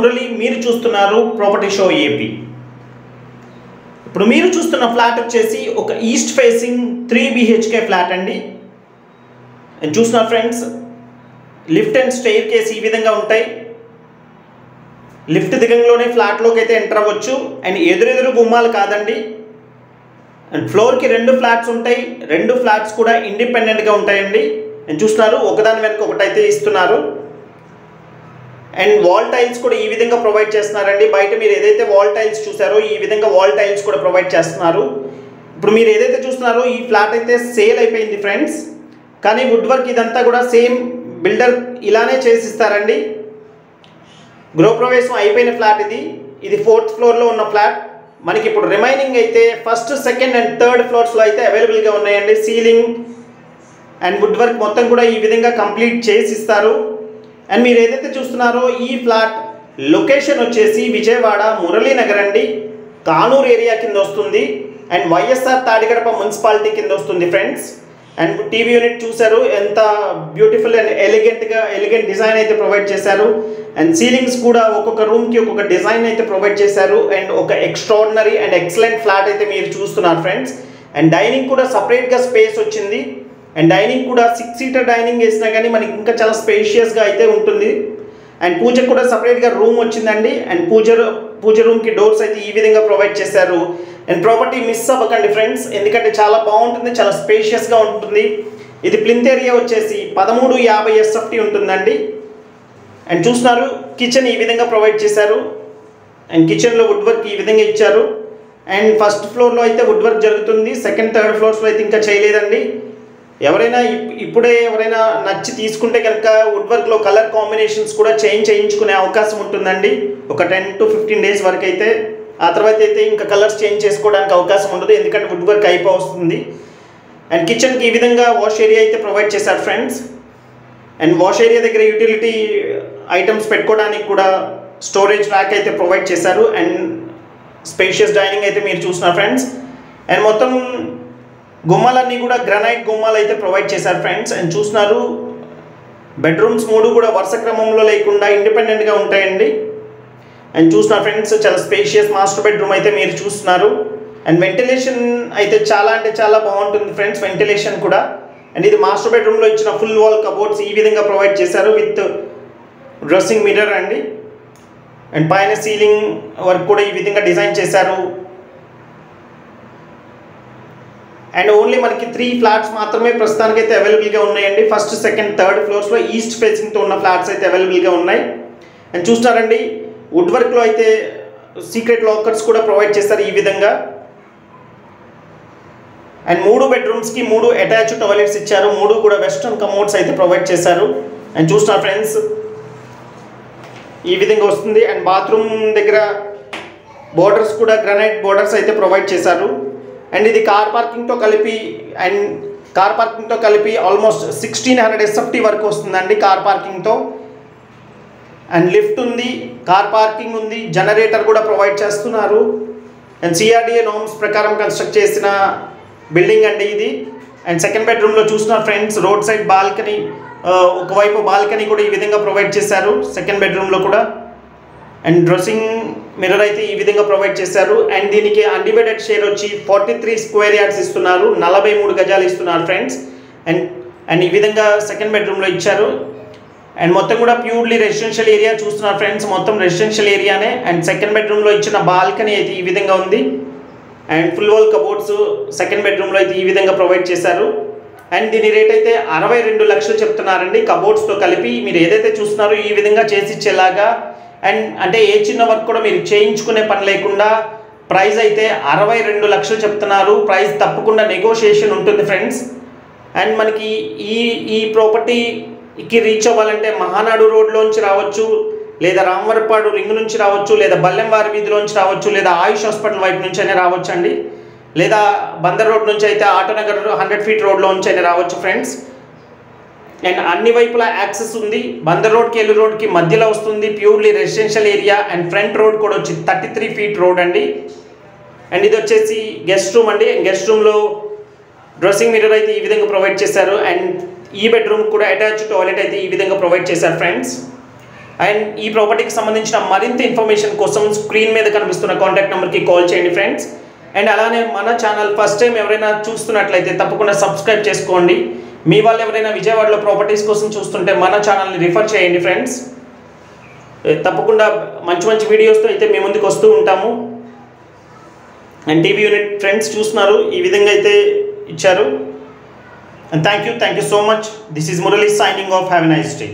మురళి, మీరు చూస్తున్నారు property show AP. ఇప్పుడు మీరు చూస్తున్న ఫ్లాట్ వచ్చేసి ఒక ఈస్ట్ ఫేసింగ్ 3 BHK ఫ్లాట్ అండి. చూస్తున్నారు friends, lift and stair case ఈ విధంగా ఉంటాయి. లిఫ్ట్ దిగంలోనే ఫ్లాట్లోకి అయితే ఎంటర్ అవ్వచ్చు. అండ్ ఎదురెదురు గుమ్మాలు కాదండి. అండ్ ఫ్లోర్కి 2 ఫ్లాట్స్ ఉంటాయి. 2 ఫ్లాట్స్ కూడా ఇండిపెండెంట్గా ఉంటాయండి. అండ్ చూస్తున్నారు, ఒకదాని వెనక ఒకటైతే ఇస్తున్నారు. అండ్ వాల్ టైల్స్ కూడా ఈ విధంగా ప్రొవైడ్ చేస్తున్నారండి. బయట మీరు ఏదైతే వాల్ టైల్స్ చూసారో ఈ విధంగా వాల్ టైల్స్ కూడా ప్రొవైడ్ చేస్తున్నారు. ఇప్పుడు మీరు ఏదైతే చూస్తున్నారో ఈ ఫ్లాట్ అయితే సేల్ అయిపోయింది ఫ్రెండ్స్. కానీ వుడ్ వర్క్ ఇదంతా కూడా సేమ్ బిల్డర్ ఇలానే చేసిస్తారండి. గృహప్రవేశం అయిపోయిన ఫ్లాట్ ఇది 4th ఫ్లోర్లో ఉన్న ఫ్లాట్. మనకి ఇప్పుడు రిమైనింగ్ అయితే 1st, 2nd అండ్ 3rd ఫ్లోర్స్లో అయితే అవైలబుల్గా ఉన్నాయండి. సీలింగ్ అండ్ వుడ్ వర్క్ మొత్తం కూడా ఈ విధంగా కంప్లీట్ చేసి ఇస్తారు. అండ్ మీరు ఏదైతే చూస్తున్నారో ఈ ఫ్లాట్ లొకేషన్ వచ్చేసి విజయవాడ మురళీనగర్ అండి, కానూరు ఏరియా కింద వస్తుంది. అండ్ వైఎస్ఆర్ తాడిగడప మున్సిపాలిటీ కింద వస్తుంది ఫ్రెండ్స్. అండ్ టీవీ యూనిట్ చూసారు, ఎంత బ్యూటిఫుల్ అండ్ ఎలిగెంట్ డిజైన్ అయితే ప్రొవైడ్ చేశారు. అండ్ సీలింగ్స్ కూడా ఒక్కొక్క రూమ్కి ఒక్కొక్క డిజైన్ అయితే ప్రొవైడ్ చేశారు. అండ్ ఒక ఎక్స్ట్రాడినరీ అండ్ ఎక్సలెంట్ ఫ్లాట్ అయితే మీరు చూస్తున్నారు ఫ్రెండ్స్. అండ్ డైనింగ్ కూడా సపరేట్గా స్పేస్ వచ్చింది. అండ్ డైనింగ్ కూడా 6 సీటర్ డైనింగ్ వేసినా కానీ మనకి ఇంకా చాలా స్పేషియస్గా అయితే ఉంటుంది. అండ్ పూజకు కూడా సపరేట్గా రూమ్ వచ్చిందండి. అండ్ పూజ రూమ్కి డోర్స్ అయితే ఈ విధంగా ప్రొవైడ్ చేశారు. అండ్ ప్రాపర్టీ మిస్ అవ్వకండి ఫ్రెండ్స్, ఎందుకంటే చాలా బాగుంటుంది, చాలా స్పేషియస్గా ఉంటుంది. ఇది ప్లింత్ ఏరియా వచ్చేసి 1350 SFT ఉంటుందండి. అండ్ చూస్తున్నారు, కిచెన్ ఈ విధంగా ప్రొవైడ్ చేశారు. అండ్ కిచెన్లో వుడ్ వర్క్ ఈ విధంగా ఇచ్చారు. అండ్ 1st ఫ్లోర్లో అయితే వుడ్ వర్క్ జరుగుతుంది. 2nd, 3rd ఫ్లోర్స్లో అయితే ఇంకా చేయలేదండి. ఎవరైనా నచ్చి తీసుకుంటే కనుక వుడ్ వర్క్లో కలర్ కాంబినేషన్స్ కూడా చేయించుకునే అవకాశం ఉంటుందండి. ఒక 10 to 15 డేస్ వరకు అయితే. ఆ తర్వాత అయితే ఇంకా కలర్స్ చేంజ్ చేసుకోవడానికి అవకాశం ఉండదు, ఎందుకంటే వుడ్ వర్క్ అయిపోతుంది. అండ్ కిచెన్కి ఈ విధంగా వాష్ ఏరియా అయితే ప్రొవైడ్ చేశారు ఫ్రెండ్స్. అండ్ వాష్ ఏరియా దగ్గర యూటిలిటీ ఐటమ్స్ పెట్టుకోవడానికి కూడా స్టోరేజ్ ర్యాక్ అయితే ప్రొవైడ్ చేశారు. అండ్ స్పేషియస్ డైనింగ్ అయితే మీరు చూస్తున్నారు ఫ్రెండ్స్. అండ్ మొత్తం గుమ్మాలన్నీ కూడా గ్రానైట్ గుమ్మాలు అయితే ప్రొవైడ్ చేశారు ఫ్రెండ్స్. అండ్ చూస్తున్నారు, బెడ్రూమ్స్ 3 కూడా వరుస క్రమంలో లేకుండా ఇండిపెండెంట్గా ఉంటాయండి. అండ్ చూస్తున్నారు ఫ్రెండ్స్, చాలా స్పేషియస్ మాస్టర్ బెడ్రూమ్ అయితే మీరు చూస్తున్నారు. అండ్ వెంటిలేషన్ అయితే చాలా అంటే చాలా బాగుంటుంది ఫ్రెండ్స్, వెంటిలేషన్ కూడా. అండ్ ఇది మాస్టర్ బెడ్రూమ్లో ఇచ్చిన ఫుల్ వాల్ కబోర్డ్స్ ఈ విధంగా ప్రొవైడ్ చేశారు విత్ డ్రెస్సింగ్ మిర్రర్ అండి. అండ్ పైన సీలింగ్ వర్క్ కూడా ఈ విధంగా డిజైన్ చేశారు. అండ్ ఓన్లీ మనకి 3 ఫ్లాట్స్ మాత్రమే ప్రస్తుతానికి అయితే అవైలబుల్గా ఉన్నాయండి. 1st, 2nd, 3rd ఫ్లోర్స్లో ఈస్ట్ ఫేసింగ్తో ఉన్న ఫ్లాట్స్ అయితే అవైలబుల్గా ఉన్నాయి. అండ్ చూస్తారండి, వుడ్ వర్క్లో అయితే సీక్రెట్ లాకర్స్ కూడా ప్రొవైడ్ చేస్తారు ఈ విధంగా. అండ్ 3 బెడ్రూమ్స్కి 3 అటాచ్డ్ టాయిలెట్స్ ఇచ్చారు. 3 కూడా వెస్ట్రన్ కమోడ్స్ అయితే ప్రొవైడ్ చేశారు. అండ్ చూస్తున్నారు ఫ్రెండ్స్, ఈ విధంగా వస్తుంది. అండ్ బాత్రూమ్ దగ్గర బోర్డర్స్ కూడా గ్రానైట్ బోర్డర్స్ అయితే ప్రొవైడ్ చేశారు. అండ్ ఇది కార్ పార్కింగ్తో కలిపి ఆల్మోస్ట్ 1600 SFT వరకు వస్తుందండి కార్ పార్కింగ్తో. అండ్ లిఫ్ట్ ఉంది, కార్ పార్కింగ్ ఉంది, జనరేటర్ కూడా ప్రొవైడ్ చేస్తున్నారు. అండ్ CRDA నార్మ్స్ ప్రకారం కన్స్ట్రక్ట్ చేసిన బిల్డింగ్ అండి ఇది. అండ్ 2nd బెడ్రూమ్లో చూస్తున్నారు ఫ్రెండ్స్, రోడ్ సైడ్ బాల్కనీ, ఒకవైపు బాల్కనీ కూడా ఈ విధంగా ప్రొవైడ్ చేశారు 2nd బెడ్రూమ్లో కూడా. అండ్ డ్రెస్సింగ్ మిర్రర్ అయితే ఈ విధంగా ప్రొవైడ్ చేశారు. అండ్ దీనికి అన్డివైడెడ్ షేర్ వచ్చి 43 స్క్వేర్ యార్డ్స్ ఇస్తున్నారు, 43 గజాలు ఇస్తున్నారు ఫ్రెండ్స్. అండ్ ఈ విధంగా 2nd బెడ్రూమ్లో ఇచ్చారు. అండ్ మొత్తం కూడా ప్యూర్లీ రెసిడెన్షియల్ ఏరియా చూస్తున్నారు ఫ్రెండ్స్, మొత్తం రెసిడెన్షియల్ ఏరియానే. అండ్ 2nd బెడ్రూమ్లో ఇచ్చిన బాల్కనీ అయితే ఈ విధంగా ఉంది. And full wall cupboards 2nd బెడ్రూమ్లో అయితే ఈ విధంగా ప్రొవైడ్ చేశారు. అండ్ దీని రేట్ అయితే 62 లక్షలు చెప్తున్నారండి కబోర్డ్స్తో కలిపి. మీరు ఏదైతే చూస్తున్నారో ఈ విధంగా చేసి ఇచ్చేలాగా. అండ్ అంటే ఏ చిన్న వర్క్ కూడా మీరు చేయించుకునే పని లేకుండా ప్రైస్ అయితే 62 లక్షలు చెప్తున్నారు. ప్రైస్ తప్పకుండా నెగోషియేషన్ ఉంటుంది ఫ్రెండ్స్. అండ్ మనకి ఈ ప్రాపర్టీకి రీచ్ అవ్వాలంటే మహానాడు రోడ్లోంచి రావచ్చు, లేదా రామవరపాడు రింగ్ నుంచి రావచ్చు, లేదా బల్లెంవారి వీధిలోంచి రావచ్చు, లేదా ఆయుష్ హాస్పిటల్ వైపు నుంచి అయినా రావచ్చు అండి, లేదా బందర్ రోడ్ నుంచి అయితే ఆటోనగర్ 100 ఫీట్ రోడ్లో నుంచి అయినా రావచ్చు ఫ్రెండ్స్. అండ్ అన్ని వైపులా యాక్సెస్ ఉంది. బందర్ రోడ్కి ఏలూరు రోడ్కి మధ్యలో వస్తుంది, purely residential area. And front road కూడా వచ్చి 33 ఫీట్ రోడ్ అండి. అండ్ ఇది వచ్చేసి గెస్ట్ రూమ్ అండి. గెస్ట్ రూమ్లో డ్రెస్సింగ్ మిర్రర్ అయితే ఈ విధంగా ప్రొవైడ్ చేశారు. అండ్ ఈ బెడ్రూమ్ కూడా అటాచ్డ్ టాయిలెట్ అయితే ఈ విధంగా ప్రొవైడ్ చేశారు ఫ్రెండ్స్. అండ్ ఈ ప్రాపర్టీకి సంబంధించిన మరింత ఇన్ఫర్మేషన్ కోసం స్క్రీన్ మీద కనిపిస్తున్న కాంటాక్ట్ నెంబర్కి కాల్ చేయండి ఫ్రెండ్స్. అండ్ అలానే మన ఛానల్ ఫస్ట్ టైం ఎవరైనా చూస్తున్నట్లయితే తప్పకుండా సబ్స్క్రైబ్ చేసుకోండి. మీ వాళ్ళు ఎవరైనా విజయవాడలో ప్రాపర్టీస్ కోసం చూస్తుంటే మన ఛానల్ని రిఫర్ చేయండి ఫ్రెండ్స్. తప్పకుండా మంచి మంచి వీడియోస్తో అయితే మీ ముందుకు వస్తూ ఉంటాము. అండ్ టీవీ యూనిట్ ఫ్రెండ్స్ చూస్తున్నారు, ఈ విధంగా అయితే ఇచ్చారు. And thank you so much. This is Murali signing off. Have a nice day.